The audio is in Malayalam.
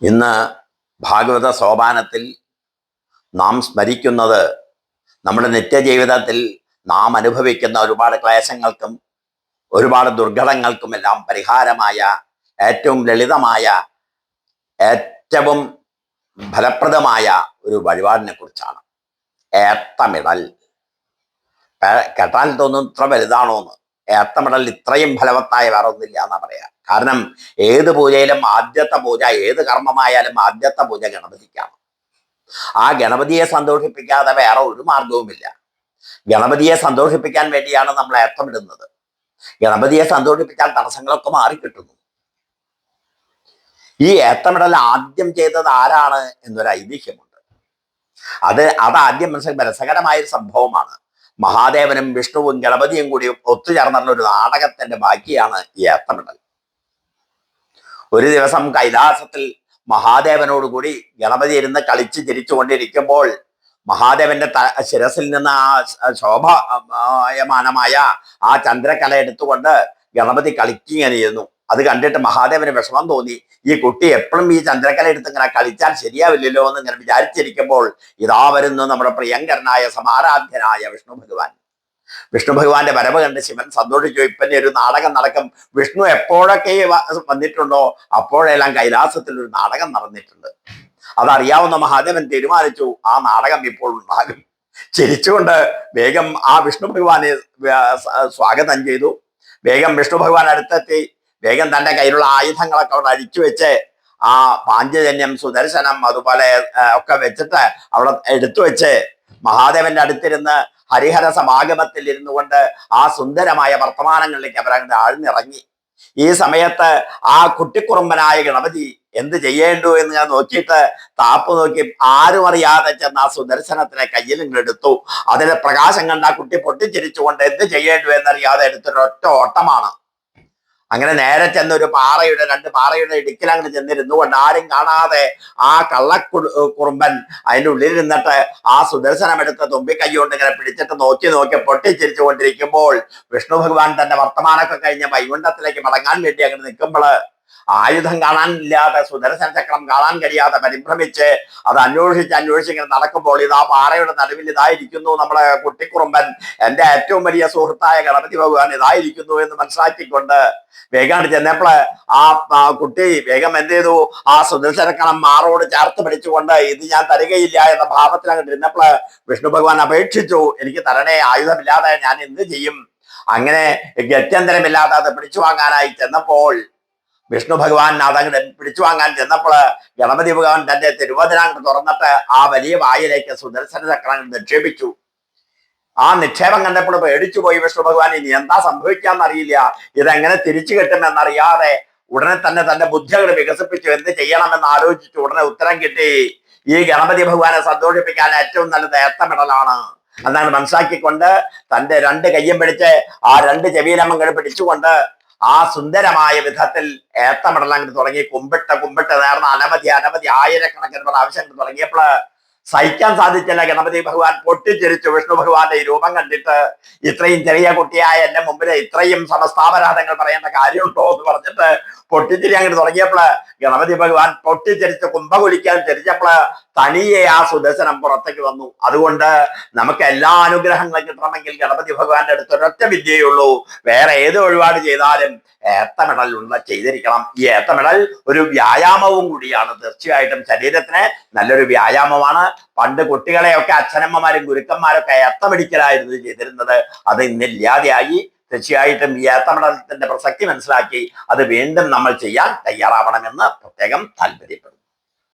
ഇന്ന് ഭാഗവത സോപാനത്തിൽ നാം സ്മരിക്കുന്നത് നമ്മുടെ നിത്യജീവിതത്തിൽ നാം അനുഭവിക്കുന്ന ഒരുപാട് ക്ലേശങ്ങൾക്കും ഒരുപാട് ദുർഘടങ്ങൾക്കുമെല്ലാം പരിഹാരമായ ഏറ്റവും ലളിതമായ ഏറ്റവും ഫലപ്രദമായ ഒരു വഴിപാടിനെ കുറിച്ചാണ്. ഏത്തമിടൽ. കേട്ടാൽ തോന്നും ഇത്ര വലുതാണോന്ന്. ഏത്തമിടൽ ഇത്രയും ഫലവത്തായ വേറെ ഒന്നില്ല എന്നാ പറയാ. കാരണം ഏത് പൂജയിലും ആദ്യത്തെ പൂജ, ഏത് കർമ്മമായാലും ആദ്യത്തെ പൂജ ഗണപതിക്കാണ്. ആ ഗണപതിയെ സന്തോഷിപ്പിക്കാതെ വേറെ ഒരു മാർഗവുമില്ല. ഗണപതിയെ സന്തോഷിപ്പിക്കാൻ വേണ്ടിയാണ് നമ്മൾ ഏത്തമിടുന്നത്. ഗണപതിയെ സന്തോഷിപ്പിച്ചാൽ തടസ്സങ്ങളൊക്കെ മാറിക്കിട്ടുന്നു. ഈ ഏത്തമിടൽ ആദ്യം ചെയ്തത് ആരാണ് എന്നൊരു ഐതിഹ്യമുണ്ട്. അത് ആദ്യം മനസ്സിലാക്കി രസകരമായൊരു സംഭവമാണ്. മഹാദേവനും വിഷ്ണുവും ഗണപതിയും കൂടി ഒത്തുചേർന്നുള്ള ഒരു നാടകത്തിന്റെ ബാക്കിയാണ് ഈ ഏത്തമിടൽ. ഒരു ദിവസം കൈലാസത്തിൽ മഹാദേവനോടുകൂടി ഗണപതി ഇരുന്ന് കളിച്ച് ചിരിച്ചുകൊണ്ടിരിക്കുമ്പോൾ മഹാദേവന്റെ ശിരസിൽ നിന്ന് ആ ശോഭയമാനമായ ആ ചന്ദ്രക്കല എടുത്തുകൊണ്ട് ഗണപതി കളിക്കുകയായിരുന്നു. അത് കണ്ടിട്ട് മഹാദേവന് വിഷമം തോന്നി. ഈ കുട്ടി എപ്പോഴും ഈ ചന്ദ്രക്കല എടുത്ത് ഇങ്ങനെ കളിച്ചാൽ ശരിയാവില്ലല്ലോ എന്ന് ഇങ്ങനെ വിചാരിച്ചിരിക്കുമ്പോൾ ഇതാ വരുന്നു നമ്മുടെ പ്രിയങ്കരനായ സമാരാധ്യനായ വിഷ്ണു ഭഗവാൻ. വിഷ്ണു ഭഗവാന്റെ വരവ് കണ്ട് ശിവൻ സന്തോഷിച്ചു. ഇപ്പന്നെ ഒരു നാടകം നടക്കും. വിഷ്ണു എപ്പോഴൊക്കെ വന്നിട്ടുണ്ടോ അപ്പോഴെല്ലാം കൈലാസത്തിൽ ഒരു നാടകം നടന്നിട്ടുണ്ട്. അതറിയാവുന്ന മഹാദേവൻ തീരുമാനിച്ചു ആ നാടകം ഇപ്പോൾ ഉണ്ടാകും. ചിരിച്ചുകൊണ്ട് വേഗം ആ വിഷ്ണു ഭഗവാനെ സ്വാഗതം ചെയ്തു. വേഗം വിഷ്ണു ഭഗവാൻ അടുത്തെത്തി. വേഗം തന്റെ കയ്യിലുള്ള ആയുധങ്ങളൊക്കെ അവിടെ അഴിച്ചു വെച്ച് ആ പാഞ്ചജന്യം, സുദർശനം അതുപോലെ ഒക്കെ വെച്ചിട്ട് അവിടെ എടുത്തു വെച്ച് മഹാദേവന്റെ അടുത്തിരുന്ന് ഹരിഹര സമാഗമത്തിൽ ഇരുന്നു കൊണ്ട് ആ സുന്ദരമായ വർത്തമാനങ്ങളിലേക്ക് അവരങ്ങ് ആഴ്ന്നിറങ്ങി. ഈ സമയത്ത് ആ കുട്ടിക്കുറുമ്പനായ ഗണപതി എന്ത് ചെയ്യേണ്ടു എന്ന് ഞാൻ നോക്കിയിട്ട് താപ്പ് നോക്കി ആരും അറിയാതെ ചെന്ന് ആ സുദർശനത്തിനെ കയ്യിൽ എടുത്തു. അതിലെ പ്രകാശം കണ്ട ആ കുട്ടി പൊട്ടിച്ചിരിച്ചുകൊണ്ട് എന്ത് ചെയ്യേണ്ടു എന്നറിയാതെ എടുത്തൊരൊറ്റ ഓട്ടമാണ്. അങ്ങനെ നേരെ ചെന്ന് ഒരു രണ്ട് പാറയുടെ ഇടുക്കിൽ അങ്ങോട്ട് ചെന്നിരുന്നു കൊണ്ട് ആരും കാണാതെ ആ കുറുമ്പൻ അതിൻ്റെ ഉള്ളിൽ നിന്നിട്ട് ആ സുദർശനം എടുത്ത് തുമ്പിക്കൈ കൊണ്ട് ഇങ്ങനെ പിടിച്ചിട്ട് നോക്കി പൊട്ടിച്ചിരിച്ചു കൊണ്ടിരിക്കുമ്പോൾ വിഷ്ണു ഭഗവാൻ തന്റെ വർത്തമാനമൊക്കെ കഴിഞ്ഞ് വൈകുണ്ഠത്തിലേക്ക് മടങ്ങാൻ വേണ്ടി അങ്ങനെ നിൽക്കുമ്പോൾ ആയുധം കാണാനില്ലാതെ സുദർശന ചക്രം കാണാൻ കഴിയാതെ പരിഭ്രമിച്ച് അത് അന്വേഷിച്ച് ഇങ്ങനെ നടക്കുമ്പോൾ ഇതാ പാറയുടെ നടുവിൽ ഇതായിരിക്കുന്നു നമ്മുടെ കുട്ടിക്കുറുമ്പൻ, എന്റെ ഏറ്റവും വലിയ സുഹൃത്തായ ഗണപതി ഭഗവാൻ ഇതായിരിക്കുന്നു എന്ന് മനസ്സിലാക്കിക്കൊണ്ട് വേഗം ചെന്നപ്പോൾ ആ കുട്ടി വേഗം എന്ത് ചെയ്തു, ആ സുദർശനക്കളം മാറോട് ചേർത്ത് പിടിച്ചുകൊണ്ട് ഇത് ഞാൻ തരികയില്ല എന്ന ഭാവത്തിൽ അങ്ങോട്ട് ഇരുന്നപ്പോൾ വിഷ്ണു ഭഗവാൻ അപേക്ഷിച്ചു, എനിക്ക് തരണേ, ആയുധമില്ലാതെ ഞാൻ എന്ത് ചെയ്യും. അങ്ങനെ ഗത്യന്തരമില്ലാതെ അത് പിടിച്ചു വാങ്ങാനായി ചെന്നപ്പോൾ വിഷ്ണു ഭഗവാൻ അതങ്ങോട്ട് പിടിച്ചു വാങ്ങാൻ ചെന്നപ്പോൾ ഗണപതി ഭഗവാൻ തന്റെ തിരുവചനം തുറന്നിട്ട് ആ വലിയ വായിലേക്ക് സുദർശന ചക്രം നിക്ഷേപിച്ചു. ആ നിക്ഷേപം കണ്ടപ്പോൾ പേടിച്ചു പോയി വിഷ്ണു ഭഗവാൻ. ഇനി എന്താ സംഭവിക്കാന്നറിയില്ല, ഇതെങ്ങനെ തിരിച്ചു കിട്ടുമെന്നറിയാതെ ഉടനെ തന്നെ തന്റെ ബുദ്ധികൾ വികസിപ്പിച്ചു. എന്ത് ചെയ്യണമെന്ന് ആലോചിച്ചു. ഉടനെ ഉത്തരം കിട്ടി, ഈ ഗണപതി ഭഗവാനെ സന്തോഷിപ്പിക്കാൻ ഏറ്റവും നല്ലത് ഏത്തമിടലാണ് എന്നാണ് മനസ്സിലാക്കിക്കൊണ്ട് തന്റെ രണ്ട് കയ്യും പിടിച്ച് ആ രണ്ട് ചെവിയിലമ്മങ്ങൾ പിടിച്ചുകൊണ്ട് ആ സുന്ദരമായ വിധത്തിൽ ഏത്തമിടൽ അങ്ങോട്ട് തുടങ്ങി. കുമ്പിട്ട് നേർന്ന അനവധി ആയിരക്കണക്കിന് പ്രാവശ്യം തുടങ്ങിയപ്പോൾ സഹിക്കാൻ സാധിച്ചില്ല. ഗണപതി ഭഗവാൻ പൊട്ടിച്ചിരിച്ചു. വിഷ്ണു ഭഗവാന്റെ ഈ രൂപം കണ്ടിട്ട് ഇത്രയും ചെറിയ കുട്ടിയായ എന്റെ മുമ്പിൽ ഇത്രയും സമസ്താപരാധങ്ങൾ പറയേണ്ട കാര്യമുണ്ടോ എന്ന് പറഞ്ഞിട്ട് പൊട്ടിച്ചിരി അങ്ങോട്ട് തുടങ്ങിയപ്പോൾ ഗണപതി ഭഗവാൻ പൊട്ടിച്ചിരിച്ച് കുംഭകുലിക്കാൻ തിരിച്ചപ്പോൾ തനിയെ ആ സുദർശനം പുറത്തേക്ക് വന്നു. അതുകൊണ്ട് നമുക്ക് എല്ലാ അനുഗ്രഹങ്ങളും കിട്ടണമെങ്കിൽ ഗണപതി ഭഗവാന്റെ അടുത്ത് ഒരൊറ്റ വിദ്യയുള്ളൂ. വേറെ ഏത് വഴിപാട് ചെയ്താലും ഏത്തമിടൽ ചെയ്തിരിക്കണം. ഈ ഏത്തമിടൽ ഒരു വ്യായാമവും കൂടിയാണ്. തീർച്ചയായിട്ടും ശരീരത്തിന് നല്ലൊരു വ്യായാമമാണ്. പണ്ട് കുട്ടികളെയൊക്കെ അച്ഛനമ്മമാരും ഗുരുക്കന്മാരൊക്കെ ഏത്തമിടിക്കലായിരുന്നു ചെയ്തിരുന്നത്. അത് ഇന്നില്ലാതെയായി. തീർച്ചയായിട്ടും ഈ ഏത്തമിടലത്തിന്റെ പ്രസക്തി മനസ്സിലാക്കി അത് വീണ്ടും നമ്മൾ ചെയ്യാൻ തയ്യാറാവണമെന്ന് പ്രത്യേകം താല്പര്യപ്പെടുന്നു.